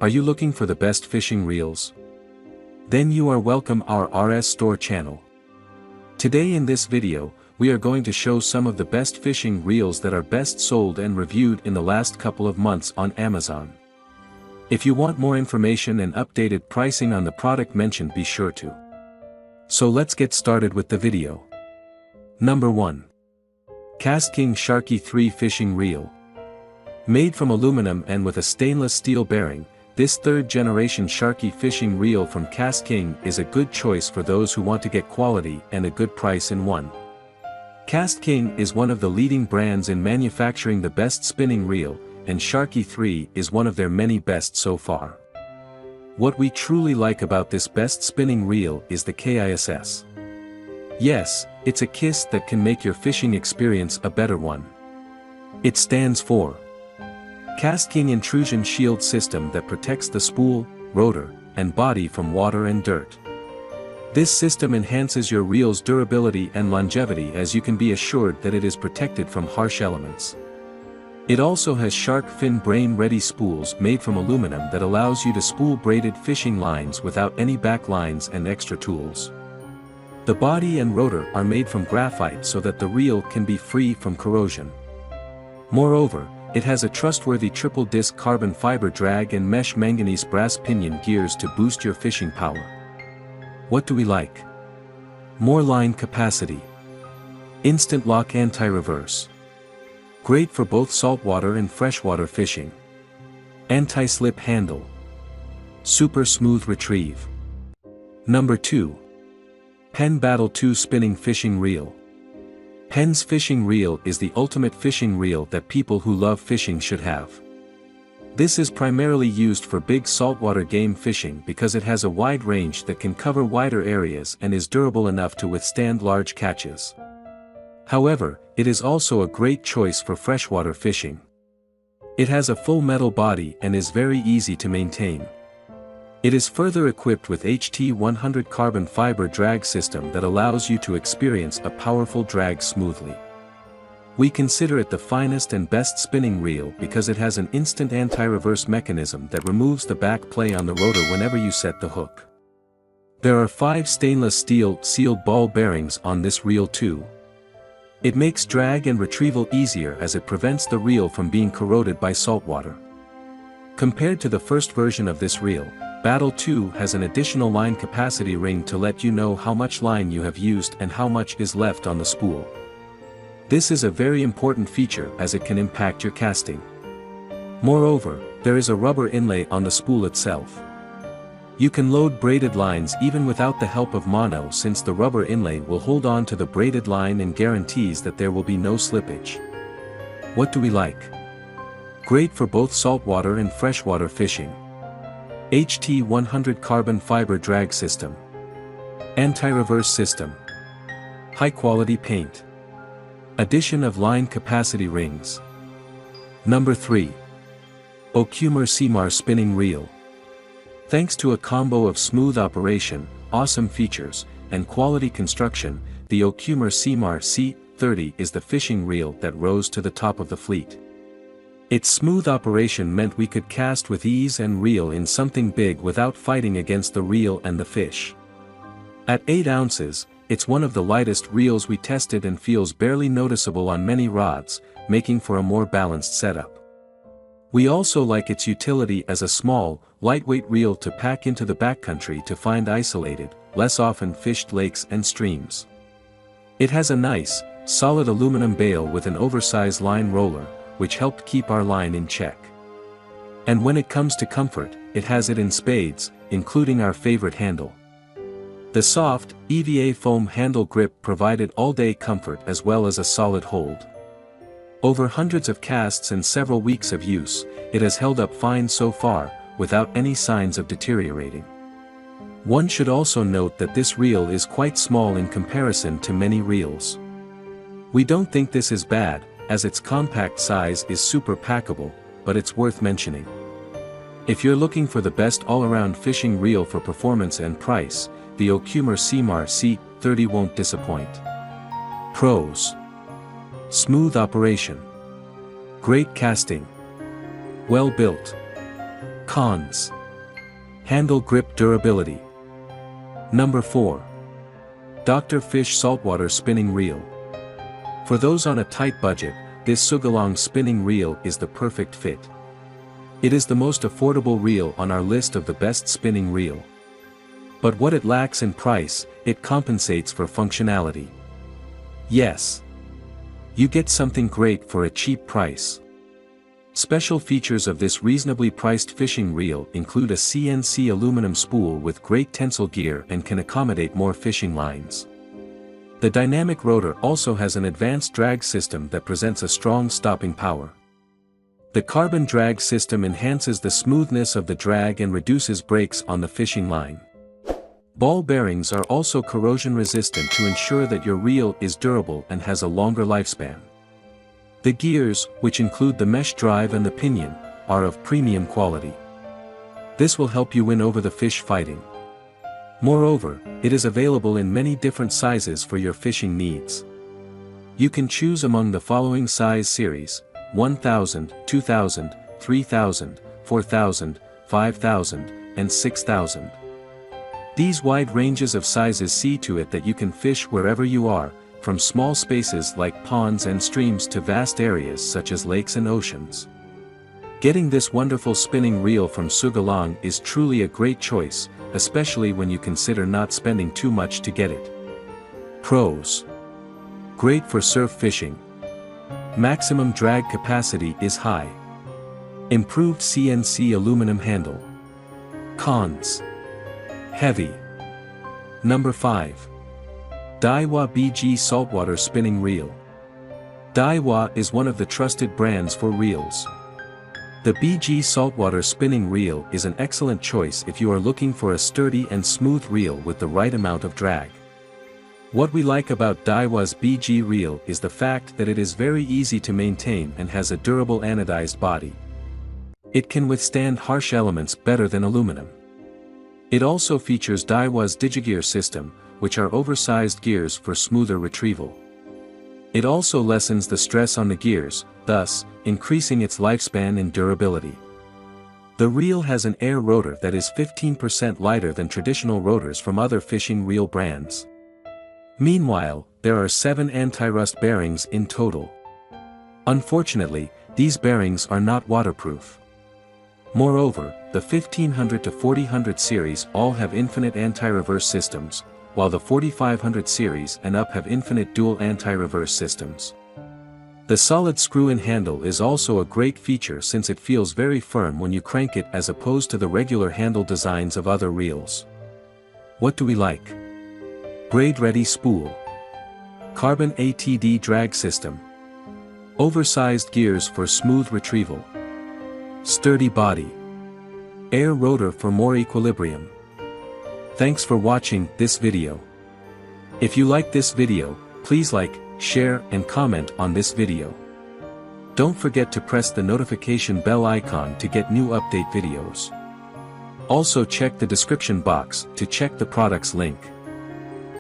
Are you looking for the best fishing reels? Then you are welcome our RS Store channel. Today in this video, we are going to show some of the best fishing reels that are best sold and reviewed in the last couple of months on Amazon. If you want more information and updated pricing on the product mentioned, be sure to. So let's get started with the video. Number 1. KastKing Sharky 3 Fishing Reel. Made from aluminum and with a stainless steel bearing, this third-generation Sharky fishing reel from KastKing is a good choice for those who want to get quality and a good price in one. KastKing is one of the leading brands in manufacturing the best spinning reel, and Sharky 3 is one of their many best so far. What we truly like about this best spinning reel is the KISS. Yes, it's a kiss that can make your fishing experience a better one. It stands for KastKing Intrusion Shield System that protects the spool, rotor, and body from water and dirt. This system enhances your reel's durability and longevity, as you can be assured that it is protected from harsh elements. It also has shark fin brain-ready spools made from aluminum that allows you to spool braided fishing lines without any back lines and extra tools. The body and rotor are made from graphite so that the reel can be free from corrosion. Moreover, it has a trustworthy triple-disc carbon fiber drag and mesh manganese brass pinion gears to boost your fishing power. What do we like? More line capacity. Instant lock anti-reverse. Great for both saltwater and freshwater fishing. Anti-slip handle. Super smooth retrieve. Number 2. Penn Battle 2 Spinning Fishing Reel. Penn's fishing reel is the ultimate fishing reel that people who love fishing should have. This is primarily used for big saltwater game fishing because it has a wide range that can cover wider areas and is durable enough to withstand large catches. However, it is also a great choice for freshwater fishing. It has a full metal body and is very easy to maintain. It is further equipped with HT100 carbon fiber drag system that allows you to experience a powerful drag smoothly. We consider it the finest and best spinning reel because it has an instant anti-reverse mechanism that removes the back play on the rotor whenever you set the hook. There are 5 stainless steel sealed ball bearings on this reel too. It makes drag and retrieval easier as it prevents the reel from being corroded by saltwater. Compared to the first version of this reel, Battle 2 has an additional line capacity ring to let you know how much line you have used and how much is left on the spool. This is a very important feature as it can impact your casting. Moreover, there is a rubber inlay on the spool itself. You can load braided lines even without the help of mono, since the rubber inlay will hold on to the braided line and guarantees that there will be no slippage. What do we like? Great for both saltwater and freshwater fishing. HT100 carbon fiber drag system. Anti-reverse system. High-quality paint. Addition of line capacity rings. Number 3. Okuma Ceymar Spinning Reel. Thanks to a combo of smooth operation, awesome features, and quality construction, the Okuma Ceymar C30 is the fishing reel that rose to the top of the fleet. Its smooth operation meant we could cast with ease and reel in something big without fighting against the reel and the fish. At 8 ounces, it's one of the lightest reels we tested and feels barely noticeable on many rods, making for a more balanced setup. We also like its utility as a small, lightweight reel to pack into the backcountry to find isolated, less often fished lakes and streams. It has a nice, solid aluminum bail with an oversized line roller, which helped keep our line in check. And when it comes to comfort, it has it in spades, including our favorite handle. The soft, EVA foam handle grip provided all-day comfort as well as a solid hold. Over hundreds of casts and several weeks of use, it has held up fine so far, without any signs of deteriorating. One should also note that this reel is quite small in comparison to many reels. We don't think this is bad, as its compact size is super packable, but it's worth mentioning. If you're looking for the best all-around fishing reel for performance and price, the Okuma Ceymar C30 won't disappoint. Pros: smooth operation, great casting, well built, Cons. Handle grip durability. Number 4. Dr. Fish Saltwater Spinning Reel. For those on a tight budget, this Sugalong spinning reel is the perfect fit. It is the most affordable reel on our list of the best spinning reel. But what it lacks in price, it compensates for functionality. Yes. You get something great for a cheap price. Special features of this reasonably priced fishing reel include a CNC aluminum spool with great tensile gear and can accommodate more fishing lines. The dynamic rotor also has an advanced drag system that presents a strong stopping power. The carbon drag system enhances the smoothness of the drag and reduces breaks on the fishing line. Ball bearings are also corrosion resistant to ensure that your reel is durable and has a longer lifespan. The gears, which include the mesh drive and the pinion, are of premium quality. This will help you win over the fish fighting. Moreover, it is available in many different sizes for your fishing needs. You can choose among the following size series: 1000, 2000, 3000, 4000, 5000, and 6000. These wide ranges of sizes see to it that you can fish wherever you are, from small spaces like ponds and streams to vast areas such as lakes and oceans. Getting this wonderful spinning reel from Sugalong is truly a great choice, especially when you consider not spending too much to get it. Pros. Great for surf fishing. Maximum drag capacity is high. Improved CNC aluminum handle. Cons. Heavy. Number 5. Daiwa BG Saltwater Spinning Reel. Daiwa is one of the trusted brands for reels. The BG Saltwater Spinning Reel is an excellent choice if you are looking for a sturdy and smooth reel with the right amount of drag. What we like about Daiwa's BG reel is the fact that it is very easy to maintain and has a durable anodized body. It can withstand harsh elements better than aluminum. It also features Daiwa's Digigear system, which are oversized gears for smoother retrieval. It also lessens the stress on the gears, thus, increasing its lifespan and durability. The reel has an air rotor that is 15% lighter than traditional rotors from other fishing reel brands. Meanwhile, there are 7 anti-rust bearings in total. Unfortunately, these bearings are not waterproof. Moreover, the 1500 to 4000 series all have infinite anti-reverse systems, while the 4500 series and up have infinite dual anti-reverse systems. The solid screw-in handle is also a great feature since it feels very firm when you crank it as opposed to the regular handle designs of other reels. What do we like? Braid-ready spool. Carbon ATD drag system. Oversized gears for smooth retrieval. Sturdy body. Air rotor for more equilibrium. Thanks for watching this video. If you like this video, please like, share, and comment on this video. Don't forget to press the notification bell icon to get new update videos. Also check the description box to check the product's link.